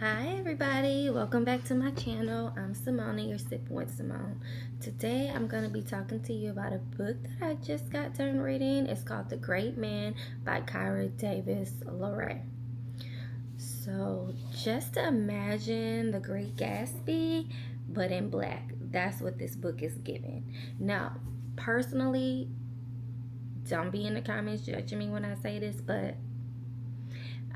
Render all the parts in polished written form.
Hi everybody, welcome back to my channel. I'm Simone, your Sip with Simone. Today I'm going to be talking to you about a book that I just got done reading. It's called The Great Mann by Kyra Davis Lurie. So just imagine The Great Gasbty, but in black. That's what this book is giving. Now, personally, don't be in the comments judging me when I say this, but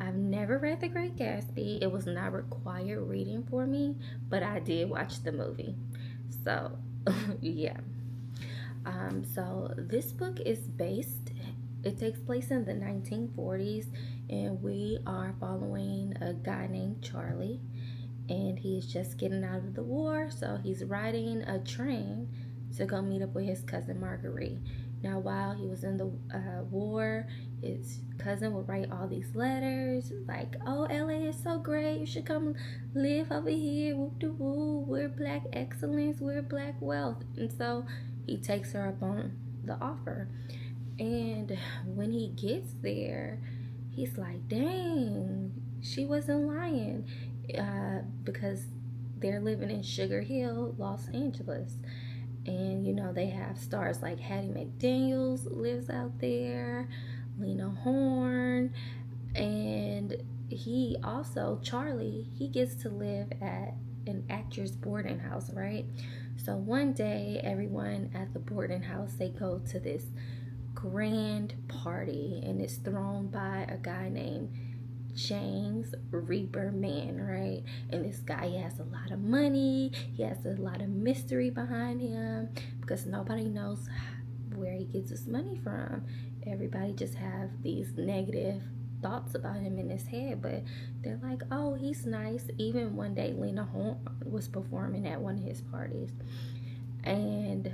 I've never read The Great Gatsby. It was not required reading for me, but I did watch the movie. So, yeah. So this book is it takes place in the 1940s, and we are following a guy named Charlie, and he's just getting out of the war, so he's riding a train to go meet up with his cousin Marguerite. Now, while he was in the war, his cousin would write all these letters like, "Oh, LA is so great. You should come live over here. Whoop de woo. We're black excellence. We're black wealth." And so he takes her up on the offer. And when he gets there, he's like, "Dang, she wasn't lying," because they're living in Sugar Hill, Los Angeles. And they have stars like Hattie McDaniels lives out there, Lena Horne, and Charlie, he gets to live at an actor's boarding house, right? So one day, everyone at the boarding house, they go to this grand party, and it's thrown by a guy named James Reaper Man, right? And this guy, he has a lot of money, he has a lot of mystery behind him because nobody knows where he gets his money from. Everybody just have these negative thoughts about him in his head, but they're like, "Oh, he's nice." Even one day, Lena Horne was performing at one of his parties, and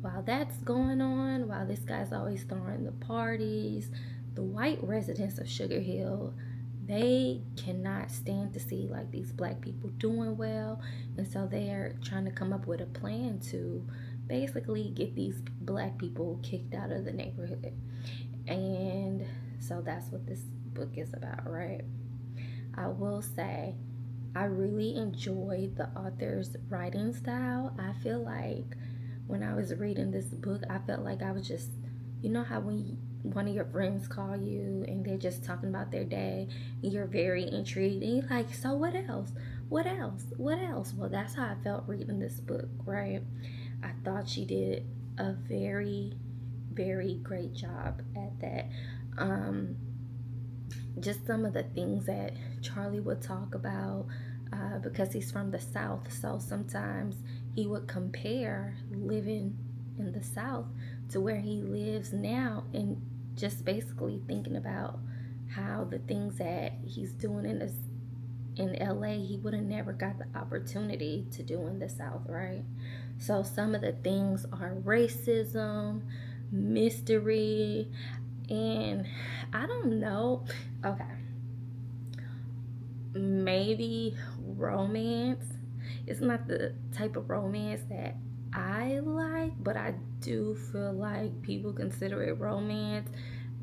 while that's going on, while this guy's always throwing the parties, the white residents of Sugar Hill, they cannot stand to see like these black people doing well, and so they are trying to come up with a plan to basically get these black people kicked out of the neighborhood. And so that's what this book is about, right? I will say I really enjoyed the author's writing style. I feel like when I was reading this book, I felt like I was just, how when one of your friends call you and they're just talking about their day, and you're very intrigued, and you're like, "So what else? What else? What else?" Well, that's how I felt reading this book, right? I thought she did a very, very great job at that. Just some of the things that Charlie would talk about, because he's from the South, so sometimes he would compare living in the South to where he lives now, and just basically thinking about how the things that he's doing in LA, he would have never got the opportunity to do in the South, right? So some of the things are racism, mystery, and I don't know. Okay, maybe romance. It's not the type of romance that I like, but I do feel like people consider it romance.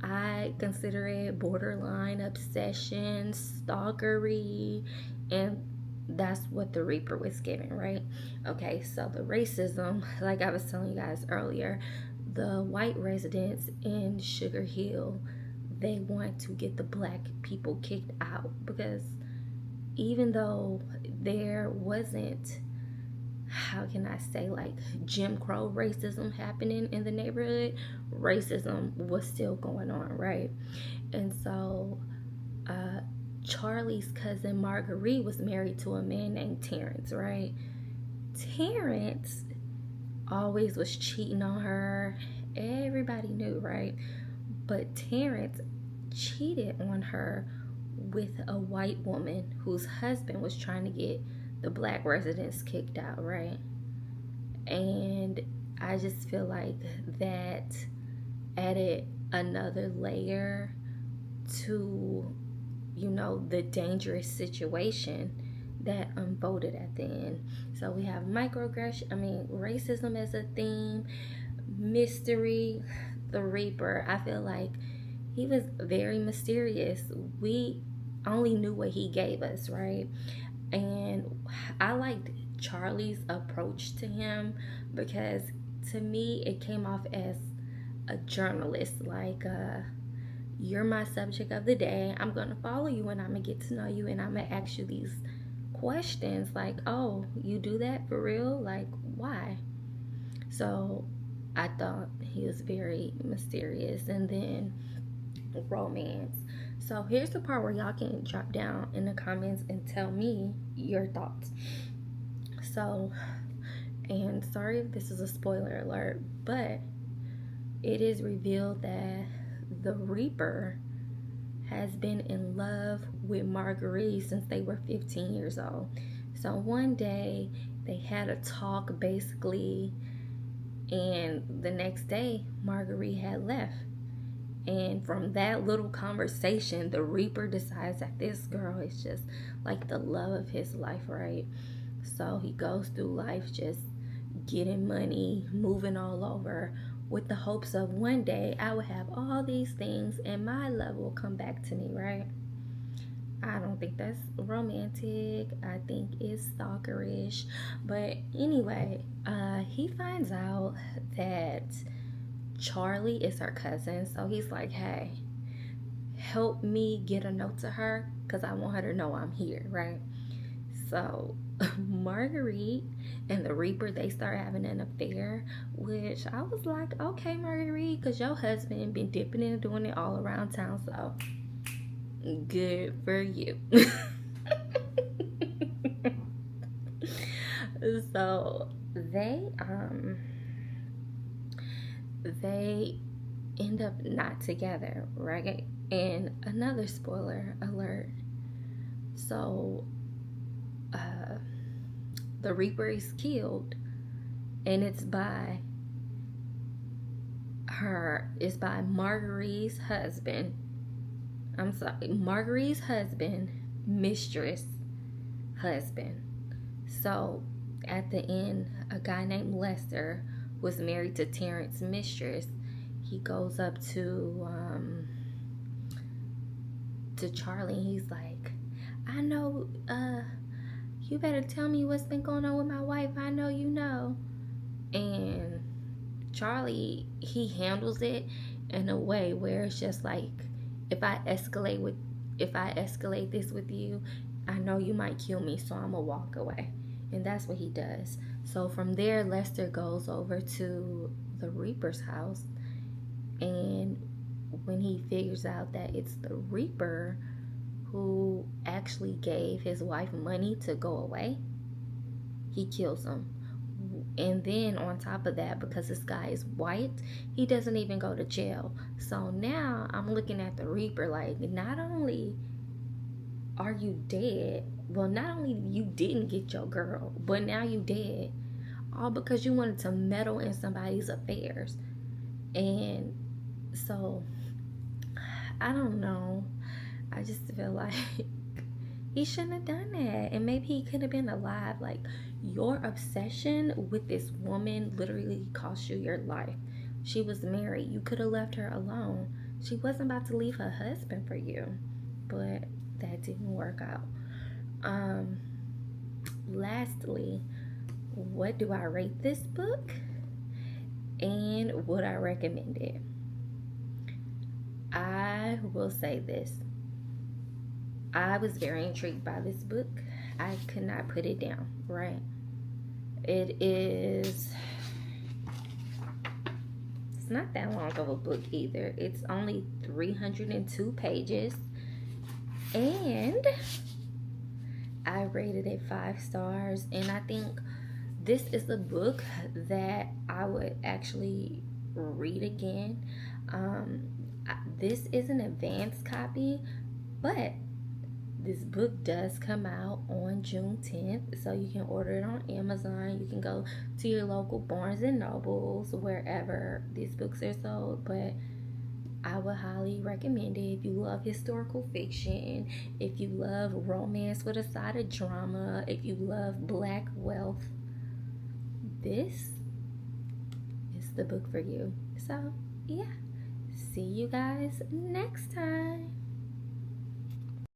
I consider it borderline obsession, stalkery, and that's what the Reaper was giving, right? Okay, so the racism, like I was telling you guys earlier, the white residents in Sugar Hill, they want to get the black people kicked out because even though there wasn't, how can I say, like Jim Crow racism happening in the neighborhood, racism was still going on, right? And so Charlie's cousin Marguerite was married to a man named Terrence, right? Terrence always was cheating on her. Everybody knew, right? But Terrence cheated on her with a white woman whose husband was trying to get the black residents kicked out, right? And I just feel like that added another layer to, the dangerous situation that unfolded at the end. So we have racism as a theme, mystery, the Reaper. I feel like he was very mysterious. We only knew what he gave us, right? And I liked Charlie's approach to him because to me it came off as a journalist, like you're my subject of the day. I'm gonna follow you and I'm gonna get to know you and I'm gonna ask you these questions like, oh, you do that for real? Like, why? So I thought he was very mysterious. And then romance. So here's the part where y'all can drop down in the comments and tell me your thoughts. So, and sorry if this is a spoiler alert, but it is revealed that the Reaper has been in love with Marguerite since they were 15 years old. So one day they had a talk basically, and the next day Marguerite had left. And from that little conversation, the Reaper decides that this girl is just like the love of his life, right? So he goes through life just getting money, moving all over, with the hopes of one day I will have all these things and my love will come back to me, right? I don't think that's romantic. I think it's stalkerish. But anyway, he finds out that Charlie is her cousin. So he's like, hey, help me get a note to her because I want her to know I'm here, right? So Marguerite and the Reaper, they start having an affair, which I was like, okay, Marguerite, because your husband been dipping and doing it all around town, so good for you. So they end up not together, right? And another spoiler alert. So the Reaper is killed, and it's by Marguerite's husband. I'm sorry, Marguerite's husband, mistress husband. So at the end, a guy named Lester was married to Terrence's mistress. He goes up to Charlie and he's like, I know, you better tell me what's been going on with my wife. I know you know. And Charlie, he handles it in a way where it's just like, if I escalate this with you, I know you might kill me, so I'm gonna walk away. And that's what he does. So from there, Lester goes over to the Reaper's house, and when he figures out that it's the Reaper who actually gave his wife money to go away, he kills him. And then on top of that, because this guy is white, he doesn't even go to jail. So now I'm looking at the Reaper like, not only are you dead, well, not only you didn't get your girl, but now you dead, all because you wanted to meddle in somebody's affairs. And so I don't know, I just feel like he shouldn't have done that. And maybe he could have been alive. Like, your obsession with this woman literally cost you your life. She was married. You could have left her alone. She wasn't about to leave her husband for you. But that didn't work out. Lastly, what do I rate this book? And would I recommend it? I will say this. I was very intrigued by this book. I could not put it down, right? It's not that long of a book either. It's only 302 pages. And I rated it 5 stars. And I think this is a book that I would actually read again. This is an advanced copy, but this book does come out on June 10th, so you can order it on Amazon. You can go to your local Barnes and Nobles, wherever these books are sold. But I would highly recommend it if you love historical fiction, if you love romance with a side of drama, if you love Black wealth. This is the book for you. So, yeah. See you guys next time.